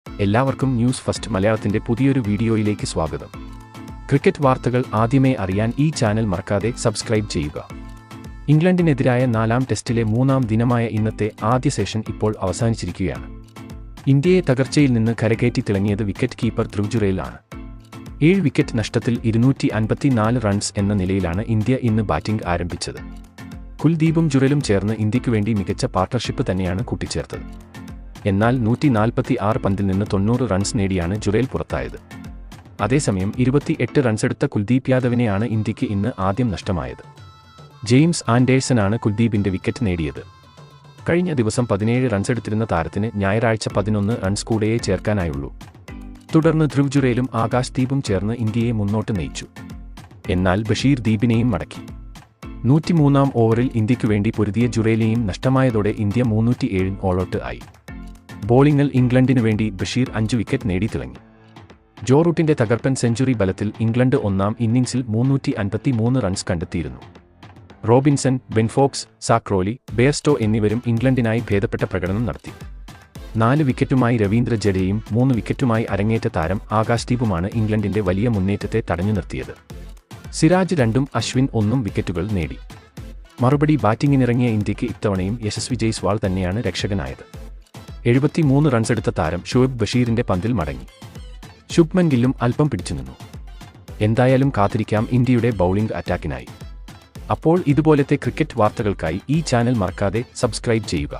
എല്ലാവർക്കും news first മലയാളത്തിന്റെ പുതിയൊരു വീഡിയോയിലേക്ക് സ്വാഗതം. ക്രിക്കറ്റ് വാർത്തകൾ ആദ്യമേ അറിയാൻ ഈ ചാനൽ മറക്കാതെ സബ്സ്ക്രൈബ് ചെയ്യുക. ഇംഗ്ലണ്ടിനെതിരായ 4ാം ടെസ്റ്റിലെ 3ാം ദിനമായ ഇന്നത്തെ ആദ്യ സെഷൻ ഇപ്പോൾ അവസാനിച്ചിരിക്കുകയാണ്. ഇന്ത്യയെ തകർച്ചയിൽ നിന്ന് കരകയറ്റി തിളങ്ങിയത് വിക്കറ്റ് കീപ്പർ ധ്രുവ് ജുറേലാണ്. 7 വിക്കറ്റ് നഷ്ടത്തിൽ 254 റൺസ് എന്ന നിലയിലാണ് ഇന്ത്യ ഇന്ന് ബാറ്റിംഗ് ആരംഭിച്ചത്. കുൽദീപും ജുറലും ചേർന്ന് ഇന്ത്യയ്ക്കു വേണ്ടി മികച്ച പാർട്ണർഷിപ്പ് തന്നെയാണ് കൂട്ടിച്ചേർത്തത്. എന്നാൽ 146 പന്തിൽ നിന്ന് 90 റൺസ് നേടിയാണ് ജുറേൽ പുറത്തായത്. അതേസമയം 28 റൺസെടുത്ത കുൽദീപ് യാദവിനെയാണ് ഇന്ത്യയ്ക്ക് ഇന്ന് ആദ്യം നഷ്ടമായത്. ജെയിംസ് ആൻഡേഴ്സനാണ് കുൽദീപിന്റെ വിക്കറ്റ് നേടിയത്. കഴിഞ്ഞ ദിവസം 17 റൺസെടുത്തിരുന്ന താരത്തിന് ഞായറാഴ്ച 11 റൺസ് കൂടെയേ ചേർക്കാനായുള്ളൂ. തുടർന്ന് ധ്രുവ് ജുറേലും ആകാശ് ദീപും ചേർന്ന് ഇന്ത്യയെ മുന്നോട്ട് നയിച്ചു. എന്നാൽ ബഷീർ ദീപിനെയും മടക്കി. 103ാം ഓവറിൽ ഇന്ത്യയ്ക്കു വേണ്ടി പൊരുതിയ ജുറേലിനെയും നഷ്ടമായതോടെ ഇന്ത്യ 307 ഓളൗട്ട് ആയി. ബോളിംഗിൽ ഇംഗ്ലണ്ടിനു വേണ്ടി ബഷീർ 5 വിക്കറ്റ് നേടി തിളങ്ങി. ജോ റൂട്ടിന്റെ തകർപ്പൻ സെഞ്ചുറി ബലത്തിൽ ഇംഗ്ലണ്ട് 1ാം ഇന്നിംഗ്സിൽ 353 റൺസ് കണ്ടെത്തിയിരുന്നു. റോബിൻസൺ, ബെൻ ഫോക്സ്, സാക് ക്രോലി, ബെയർസ്റ്റോ എന്നിവരും ഇംഗ്ലണ്ടിനായി ഭേദപ്പെട്ട പ്രകടനം നടത്തി. 4 വിക്കറ്റുമായി രവീന്ദ്ര ജഡേജയും 3 വിക്കറ്റുമായി അരങ്ങേറ്റ താരം ആകാശ് ദീപുമാണ് ഇംഗ്ലണ്ടിന്റെ വലിയ മുന്നേറ്റത്തെ തടഞ്ഞു നിർത്തിയത്. സിരാജ് 2ഉം അശ്വിൻ 1ഉം വിക്കറ്റുകൾ നേടി. മറുപടി ബാറ്റിംഗിനിറങ്ങിയ ഇന്ത്യയ്ക്ക് ഇത്തവണയും യശസ്വി ജയ്സ്വാൾ തന്നെയാണ് രക്ഷകനായത്. 73 റൺസെടുത്ത താരം ഷുഐബ് ബഷീറിന്റെ പന്തിൽ മടങ്ങി. ശുഭ്മൻ ഗില്ലും അല്പം പിടിച്ചുനിന്നു. എന്തായാലും കാത്തിരിക്കാം ഇന്ത്യയുടെ ബൗളിംഗ് അറ്റാക്കിനായി. അപ്പോൾ ഇതുപോലത്തെ ക്രിക്കറ്റ് വാർത്തകൾക്കായി ഈ ചാനൽ മറക്കാതെ സബ്സ്ക്രൈബ് ചെയ്യുക.